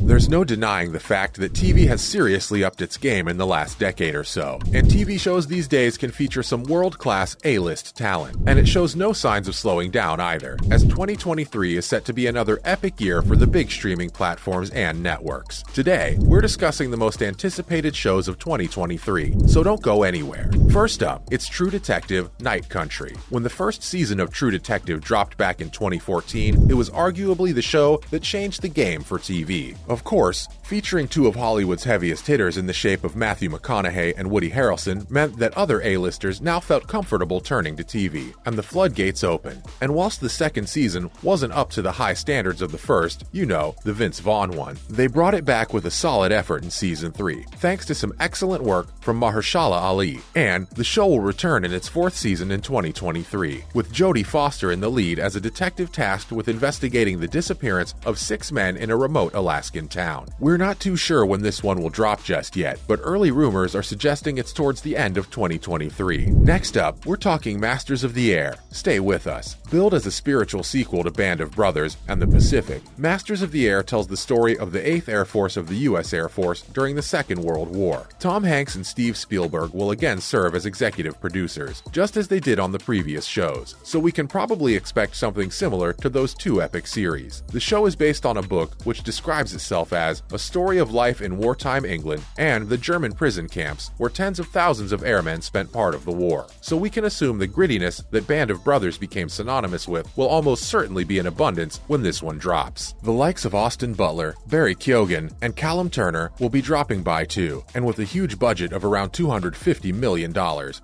There's no denying the fact that TV has seriously upped its game in the last decade or so, and TV shows these days can feature some world-class A-list talent. And it shows no signs of slowing down either, as 2023 is set to be another epic year for the big streaming platforms and networks. Today, we're discussing the most anticipated shows of 2023, so don't go anywhere. First up, it's True Detective Night Country. When the first season of True Detective dropped back in 2014, it was arguably the show that changed the game for TV. Of course, featuring two of Hollywood's heaviest hitters in the shape of Matthew McConaughey and Woody Harrelson meant that other A-listers now felt comfortable turning to TV, and the floodgates opened. And whilst the second season wasn't up to the high standards of the first, the Vince Vaughn one, they brought it back with a solid effort in season 3, thanks to some excellent work from Mahershala Ali. And the show will return in its fourth season in 2023, with Jodie Foster in the lead as a detective tasked with investigating the disappearance of 6 men in a remote Alaskan town. We're not too sure when this one will drop just yet, but early rumors are suggesting it's towards the end of 2023. Next up, we're talking Masters of the Air. Stay with us. Billed as a spiritual sequel to Band of Brothers and the Pacific, Masters of the Air tells the story of the 8th Air Force of the U.S. Air Force during the Second World War. Tom Hanks and Steve Spielberg will again serve as executive producers, just as they did on the previous shows, so we can probably expect something similar to those two epic series. The show is based on a book which describes itself as a story of life in wartime England and the German prison camps where tens of thousands of airmen spent part of the war, so we can assume the grittiness that Band of Brothers became synonymous with will almost certainly be in abundance when this one drops. The likes of Austin Butler, Barry Keoghan, and Callum Turner will be dropping by too, and with a huge budget of around $250 million,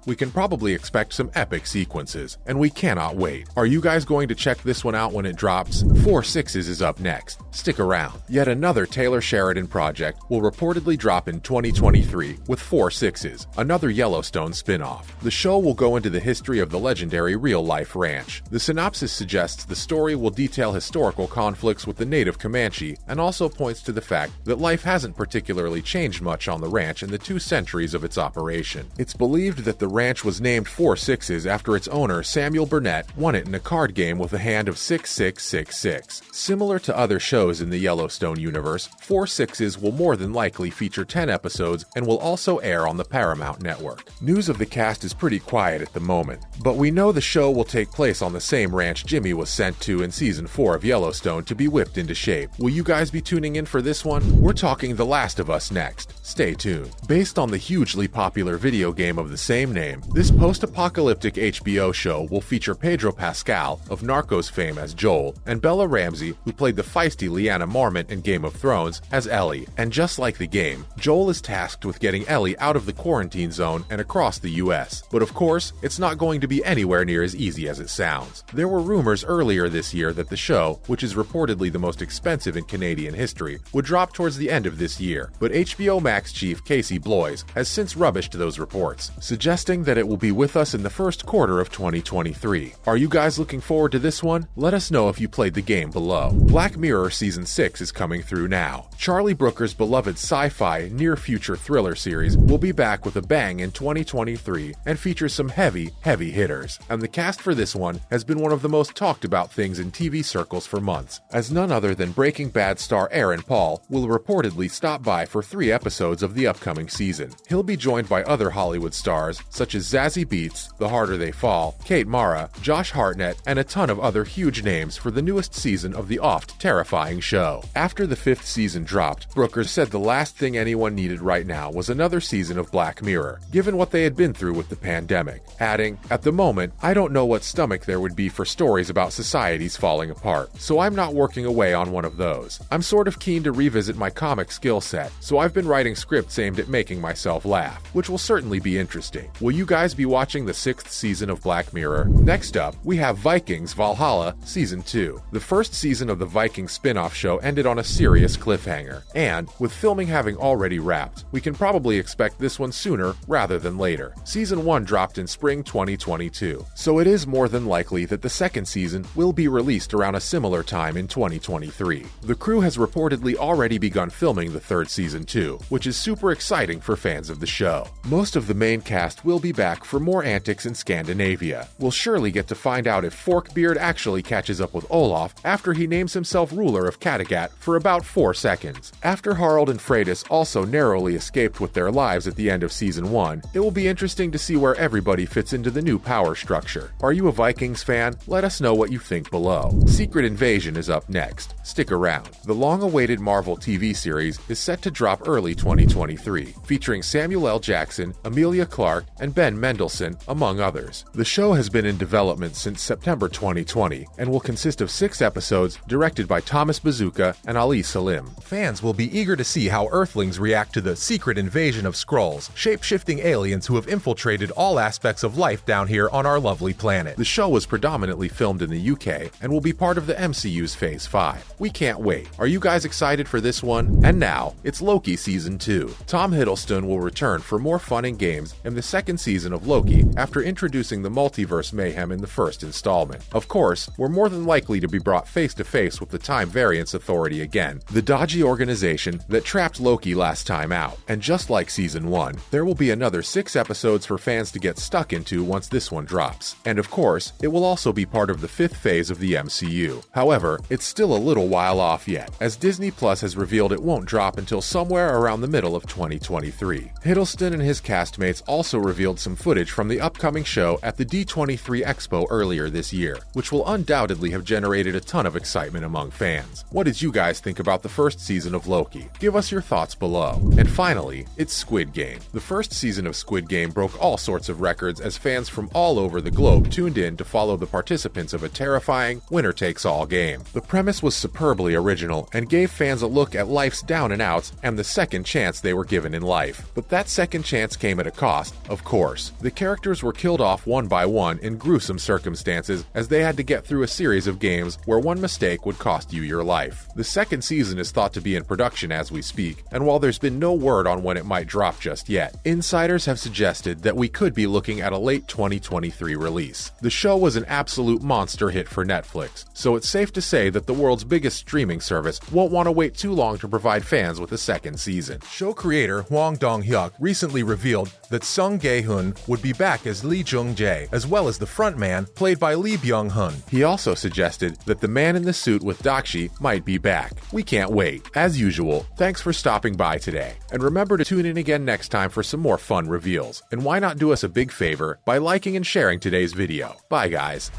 we can probably expect some epic sequences, and we cannot wait. Are you guys going to check this one out when it drops? 4 Sixes is up next. Stick around. Yet another Taylor Sheridan project will reportedly drop in 2023 with 4 Sixes, another Yellowstone spin-off. The show will go into the history of the legendary real-life ranch. The synopsis suggests the story will detail historical conflicts with the native Comanche and also points to the fact that life hasn't particularly changed much on the ranch in the 2 centuries of its operation. It's believed that the ranch was named 4 Sixes after its owner, Samuel Burnett, won it in a card game with a hand of 6666. Similar to other shows in the Yellowstone universe, 4 Sixes will more than likely feature 10 episodes and will also air on the Paramount Network. News of the cast is pretty quiet at the moment, but we know the show will take place on the same ranch Jimmy was sent to in season 4 of Yellowstone to be whipped into shape. Will you guys be tuning in for this one? We're talking The Last of Us next. Stay tuned. Based on the hugely popular video game of the same name, this post-apocalyptic HBO show will feature Pedro Pascal of Narcos fame as Joel and Bella Ramsey, who played the feisty Lyanna Mormont in Game of Thrones, as Ellie. And just like the game, Joel is tasked with getting Ellie out of the quarantine zone and across the US. But of course, it's not going to be anywhere near as easy as it sounds. There were rumors earlier this year that the show, which is reportedly the most expensive in Canadian history, would drop towards the end of this year, but HBO Max chief Casey Bloys has since rubbished those reports, suggesting that it will be with us in the first quarter of 2023. Are you guys looking forward to this one? Let us know if you played the game below. Black Mirror Season 6 is coming through now. Charlie Brooker's beloved sci-fi near-future thriller series will be back with a bang in 2023 and features some heavy hitters. And the cast for this one has been one of the most talked about things in TV circles for months, as none other than Breaking Bad star Aaron Paul will reportedly stop by for 3 episodes of the upcoming season. He'll be joined by other Hollywood stars such as Zazie Beetz, The Harder They Fall, Kate Mara, Josh Hartnett, and a ton of other huge names for the newest season of the oft-terrifying show. After the 5th season dropped, Brooker said the last thing anyone needed right now was another season of Black Mirror, given what they had been through with the pandemic, adding, "At the moment, I don't know what stomach there would be for stories about societies falling apart, so I'm not working away on one of those. I'm sort of keen to revisit my comic skill set, so I've been writing scripts aimed at making myself laugh, which will certainly be interesting." Will you guys be watching the 6th season of Black Mirror? Next up, we have Vikings Valhalla Season 2. The first season of the Vikings spin-off show ended on a serious cliffhanger, and with filming having already wrapped, we can probably expect this one sooner rather than later. Season 1 dropped in spring 2022, so it is more than likely that the second season will be released around a similar time in 2023. The crew has reportedly already begun filming the 3rd season too, which is super exciting for fans of the show. Most of the main cast will be back for more antics in Scandinavia. We'll surely get to find out if Forkbeard actually catches up with Olaf after he names himself ruler of Kattegat for about 4 seconds. After Harold and Freitas also narrowly escaped with their lives at the end of Season 1, it will be interesting to see where everybody fits into the new power structure. Are you a Vikings fan? Let us know what you think below. Secret Invasion is up next. Stick around. The long-awaited Marvel TV series is set to drop early 2023, featuring Samuel L. Jackson, Emilia Clarke, and Ben Mendelsohn, among others. The show has been in development since September 2020 and will consist of 6 episodes directed by Thomas Bazooka and Ali Salim. Fans will be eager to see how Earthlings react to the secret invasion of Skrulls, shape-shifting aliens who have infiltrated all aspects of life down here on our lovely planet. The show was predominantly filmed in the UK and will be part of the MCU's Phase 5. We can't wait. Are you guys excited for this one? And now, it's Loki Season 2. Tom Hiddleston will return for more fun and games in the second season of Loki after introducing the multiverse mayhem in the first installment. Of course, we're more than likely to be brought face to face with the Time Variance Authority again, the dodgy organization that trapped Loki last time out. And just like Season 1, there will be another 6 episodes for fans to get stuck into once this one drops. And of course, it will also be part of the 5th phase of the MCU. However, it's still a little while off yet, as Disney Plus has revealed it won't drop until somewhere around the middle of 2023. Hiddleston and his castmates also revealed some footage from the upcoming show at the D23 Expo earlier this year, which will undoubtedly have generated a ton of excitement among fans. What did you guys think about the first season of Loki? Give us your thoughts below. And finally, it's Squid Game. The first season of Squid Game broke all sorts of records as fans from all over the globe tuned in to follow the participants of a terrifying winner-takes-all game. The premise was superbly original and gave fans a look at life's down and outs and the second chance they were given in life. But that second chance came at a cost, of course. The characters were killed off one by one in gruesome circumstances as they had to get through a series of games where one mistake would cost you your life. The second season is thought to be in production as we speak, and while there's been no word on when it might drop just yet, insiders have suggested that we could be looking at a late 2023 release. The show was an absolute monster hit for Netflix, so it's safe to say that the world's biggest streaming service won't want to wait too long to provide fans with a second season. Show creator Hwang Dong-hyuk recently revealed that Sung Gae-hun would be back as Lee Jung-jae, as well as the frontman, played by Lee Byung-hun. He also suggested that the man in the suit with Dakshi might be back. We can't wait. As usual, thanks for stopping by today. And remember to tune in again next time for some more fun reveals. And why not do us a big favor by liking and sharing today's video. Bye guys.